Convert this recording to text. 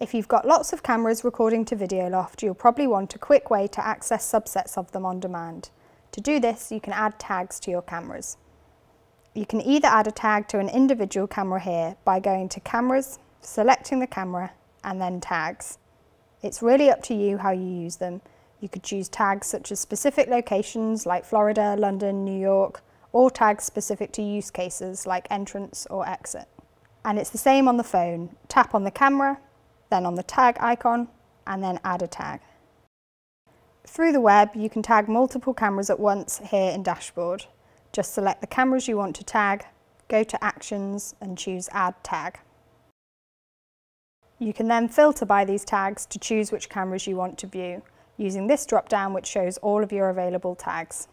If you've got lots of cameras recording to Videoloft, you'll probably want a quick way to access subsets of them on demand. To do this, you can add tags to your cameras. You can either add a tag to an individual camera here by going to Cameras, selecting the camera, and then Tags. It's really up to you how you use them. You could choose tags such as specific locations like Florida, London, New York, or tags specific to use cases like entrance or exit. And it's the same on the phone. Tap on the camera, then on the tag icon, and then add a tag. Through the web, you can tag multiple cameras at once here in Dashboard. Just select the cameras you want to tag, go to Actions, and choose Add Tag. You can then filter by these tags to choose which cameras you want to view, using this drop-down which shows all of your available tags.